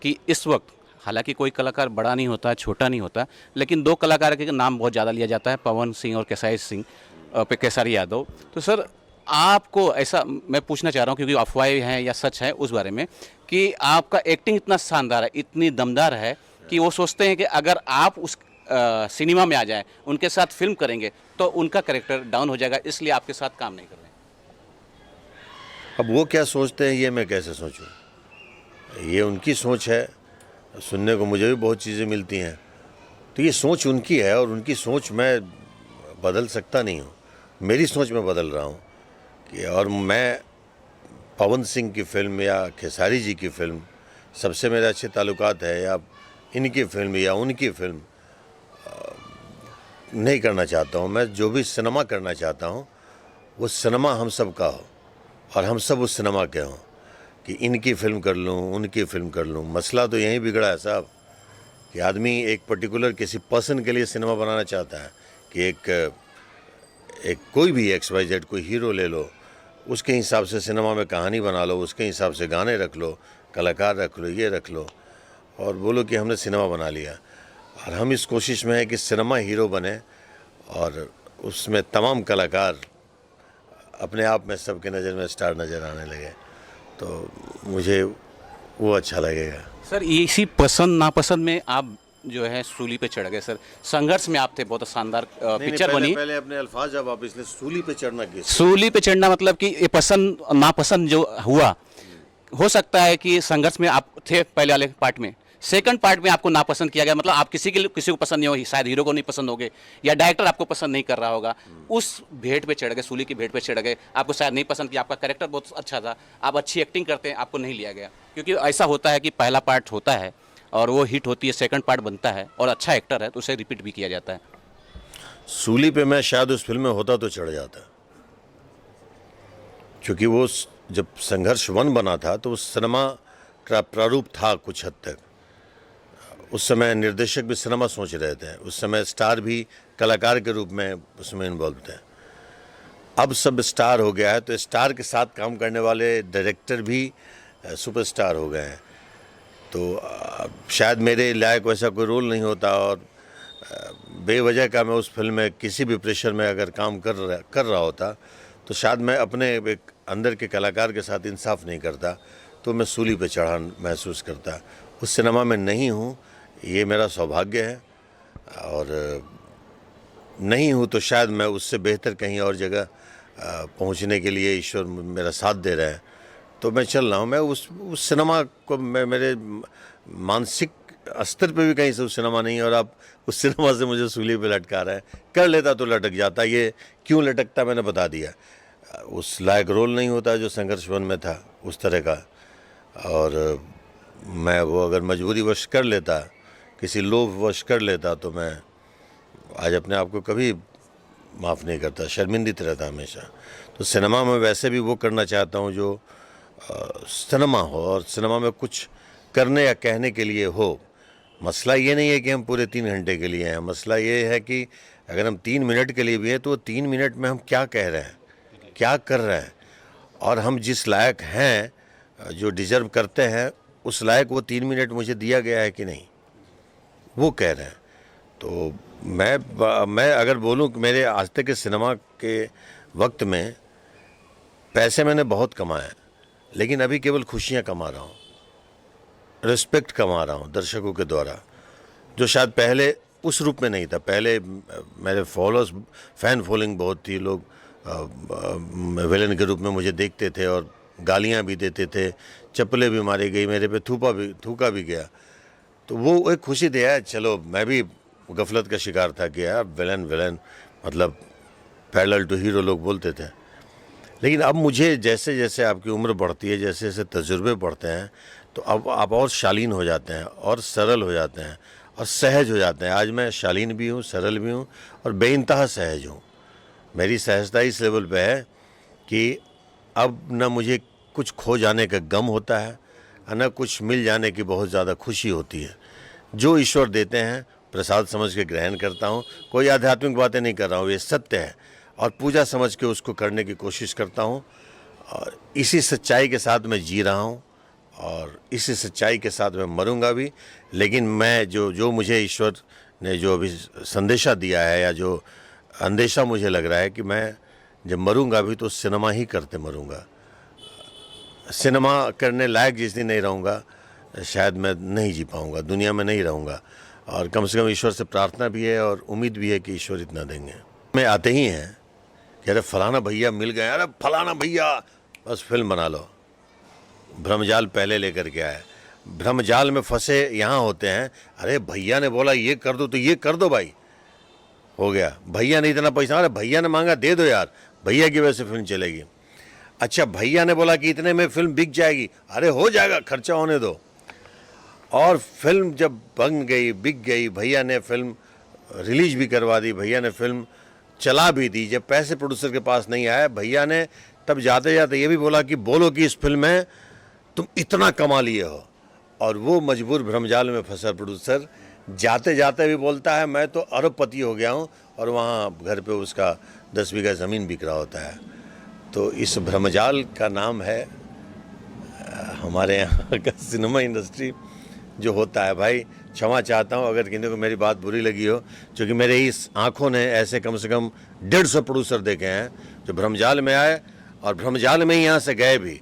कि इस वक्त हालांकि कोई कलाकार बड़ा नहीं होता, छोटा नहीं होता, लेकिन दो कलाकार के नाम बहुत ज़्यादा लिया जाता है, पवन सिंह और केसारी सिंह पे केसारी यादव। तो सर आपको ऐसा मैं पूछना चाह रहा हूँ, क्योंकि अफवाहें हैं या सच है उस बारे में, कि आपका एक्टिंग इतना शानदार है, इतनी दमदार है कि वो सोचते हैं कि अगर आप उस सिनेमा में आ जाएं, उनके साथ फिल्म करेंगे तो उनका करेक्टर डाउन हो जाएगा, इसलिए आपके साथ काम नहीं कर रहे हैं। अब वो क्या सोचते हैं ये मैं कैसे सोचूं? ये उनकी सोच है। सुनने को मुझे भी बहुत चीज़ें मिलती हैं, तो ये सोच उनकी है और उनकी सोच मैं बदल सकता नहीं हूँ। मेरी सोच मैं बदल रहा हूँ कि और मैं पवन सिंह की फ़िल्म या खेसारी जी की फ़िल्म, सबसे मेरे अच्छे ताल्लुकात है, या इनकी फ़िल्म या उनकी फ़िल्म नहीं करना चाहता हूँ। मैं जो भी सिनेमा करना चाहता हूँ वो सिनेमा हम सब का हो और हम सब उस सिनेमा के हों, कि इनकी फ़िल्म कर लूँ, उनकी फ़िल्म कर लूँ। मसला तो यहीं बिगड़ा है साहब कि आदमी एक पर्टिकुलर किसी पर्सन के लिए सिनेमा बनाना चाहता है कि एक कोई भी XYZ कोई हीरो ले लो, उसके हिसाब से सिनेमा में कहानी बना लो, उसके हिसाब से गाने रख लो, कलाकार रख लो, ये रख लो और बोलो कि हमने सिनेमा बना लिया। और हम इस कोशिश में हैं कि सिनेमा हीरो बने और उसमें तमाम कलाकार अपने आप में सबके नज़र में स्टार नज़र आने लगे, तो मुझे वो अच्छा लगेगा। सर इसी पसंद नापसंद में आप जो है सूली पे चढ़ गए सर, संघर्ष में आप थे, बहुत शानदार पिक्चर बनी। पहले अपने अल्फाज जब आप इसलिए सूली पे चढ़ना किस सूली पे चढ़ना मतलब कि ये पसंद नापसंद जो हुआ, हो सकता है कि संघर्ष में आप थे पहले वाले पार्ट में, सेकंड पार्ट में आपको नापसंद किया गया, मतलब आप किसी को पसंद नहीं हो, शायद हीरो को नहीं पसंद होगे या डायरेक्टर आपको पसंद नहीं कर रहा होगा, उस भेंट पे चढ़ गए, सूली की भेंट पे चढ़ गए, आपको शायद नहीं पसंद किया, आपका कैरेक्टर बहुत अच्छा था, आप अच्छी एक्टिंग करते हैं, आपको नहीं लिया गया। क्योंकि ऐसा होता है कि पहला पार्ट होता है और वो हिट होती है, सेकंड पार्ट बनता है और अच्छा एक्टर है तो उसे रिपीट भी किया जाता है। सूली पे मैं शायद उस फिल्म में होता तो चढ़ जाता, क्योंकि वो जब संघर्ष 1 बना था तो उस सिनेमा का प्रारूप था कुछ हद तक। उस समय निर्देशक भी सिनेमा सोच रहे थे, उस समय स्टार भी कलाकार के रूप में उसमें इन्वॉल्व थे। अब सब स्टार हो गया है तो स्टार के साथ काम करने वाले डायरेक्टर भी सुपरस्टार हो गए हैं, तो शायद मेरे लायक वैसा कोई रोल नहीं होता और बेवजह का मैं उस फिल्म में किसी भी प्रेशर में अगर काम कर रहा होता तो शायद मैं अपने एक अंदर के कलाकार के साथ इंसाफ नहीं करता, तो मैं सूली पे चढ़ा महसूस करता। उस सिनेमा में नहीं हूँ, ये मेरा सौभाग्य है, और नहीं हूँ तो शायद मैं उससे बेहतर कहीं और जगह पहुँचने के लिए ईश्वर मेरा साथ दे रहा है, तो मैं चल रहा हूँ। मैं उस सिनेमा को मैं मेरे मानसिक स्तर पे भी कहीं से उस सिनेमा नहीं है, और आप उस सिनेमा से मुझे सूली पे लटका रहे हैं। कर लेता तो लटक जाता, ये क्यों लटकता मैंने बता दिया। उस लायक रोल नहीं होता जो संघर्ष 1 में था उस तरह का, और मैं वो अगर मजबूरीवश कर लेता, किसी लोभवश कर लेता, तो मैं आज अपने आप को कभी माफ़ नहीं करता, शर्मिंदित रहता हमेशा। तो सिनेमा में वैसे भी वो करना चाहता हूँ जो सिनेमा हो और सिनेमा में कुछ करने या कहने के लिए हो। मसला ये नहीं है कि हम पूरे 3 घंटे के लिए हैं, मसला ये है कि अगर हम 3 मिनट के लिए भी हैं तो 3 मिनट में हम क्या कह रहे हैं, क्या कर रहे हैं, और हम जिस लायक हैं, जो डिज़र्व करते हैं, उस लायक वो 3 मिनट मुझे दिया गया है कि नहीं, वो कह रहे हैं। तो मैं अगर बोलूँ कि मेरे आज तक के सिनेमा के वक्त में पैसे मैंने बहुत कमाए, लेकिन अभी केवल खुशियाँ कमा रहा हूँ, रिस्पेक्ट कमा रहा हूँ दर्शकों के द्वारा, जो शायद पहले उस रूप में नहीं था। पहले मेरे फॉलोअर्स, फ़ैन फॉलोइंग बहुत थी, लोग विलन के रूप में मुझे देखते थे और गालियाँ भी देते थे, चप्पलें भी मारी गई, मेरे पे थूका भी गया, तो वो एक खुशी थी यार। चलो, मैं भी गफलत का शिकार था कि यार विलन मतलब पैरेलल टू हीरो लोग बोलते थे। लेकिन अब मुझे जैसे जैसे आपकी उम्र बढ़ती है, जैसे जैसे तजुर्बे बढ़ते हैं, तो अब आप और शालीन हो जाते हैं और सरल हो जाते हैं और सहज हो जाते हैं। आज मैं शालीन भी हूँ, सरल भी हूँ और बेइंतहा सहज हूँ। मेरी सहजता इस लेवल पे है कि अब न मुझे कुछ खो जाने का गम होता है, न कुछ मिल जाने की बहुत ज़्यादा खुशी होती है। जो ईश्वर देते हैं प्रसाद समझ के ग्रहण करता हूँ। कोई आध्यात्मिक बातें नहीं कर रहा हूँ, ये सत्य है, और पूजा समझ के उसको करने की कोशिश करता हूँ, और इसी सच्चाई के साथ मैं जी रहा हूँ और इसी सच्चाई के साथ मैं मरूंगा भी। लेकिन मैं जो मुझे ईश्वर ने जो अभी संदेशा दिया है या जो अंदेशा मुझे लग रहा है कि मैं जब मरूंगा भी तो सिनेमा ही करते मरूंगा। सिनेमा करने लायक जिस दिन नहीं रहूँगा शायद मैं नहीं जी पाऊँगा, दुनिया में नहीं रहूँगा। और कम से कम ईश्वर से प्रार्थना भी है और उम्मीद भी है कि ईश्वर इतना देंगे। में आते ही हैं कि अरे फलाना भैया मिल गए, अरे फलाना भैया बस फिल्म बना लो। भ्रमजाल पहले लेकर के आए, भ्रमजाल में फंसे यहाँ होते हैं। अरे भैया ने बोला ये कर दो तो ये कर दो भाई, हो गया। भैया ने इतना पैसा, अरे भैया ने मांगा दे दो यार, भैया की वजह से फिल्म चलेगी। अच्छा भैया ने बोला कि इतने में फिल्म बिक जाएगी, अरे हो जाएगा, खर्चा होने दो। और फिल्म जब बन गई, बिक गई, भैया ने फिल्म रिलीज भी करवा दी, भैया ने फिल्म चला भी दी। जब पैसे प्रोड्यूसर के पास नहीं आए, भैया ने तब जाते जाते ये भी बोला कि बोलो कि इस फिल्म में तुम इतना कमा लिए हो। और वो मजबूर भ्रमजाल में फंसा प्रोड्यूसर जाते जाते भी बोलता है मैं तो अरबपति हो गया हूँ, और वहाँ घर पे उसका 10 बीघा ज़मीन बिक रहा होता है। तो इस भ्रमजाल का नाम है हमारे यहाँ का सिनेमा इंडस्ट्री जो होता है। भाई क्षमा चाहता हूँ अगर किसी को मेरी बात बुरी लगी हो, क्योंकि मेरे इस आँखों ने ऐसे कम से कम 150 प्रोड्यूसर देखे हैं जो भ्रमजाल में आए और भ्रमजाल में ही यहाँ से गए भी।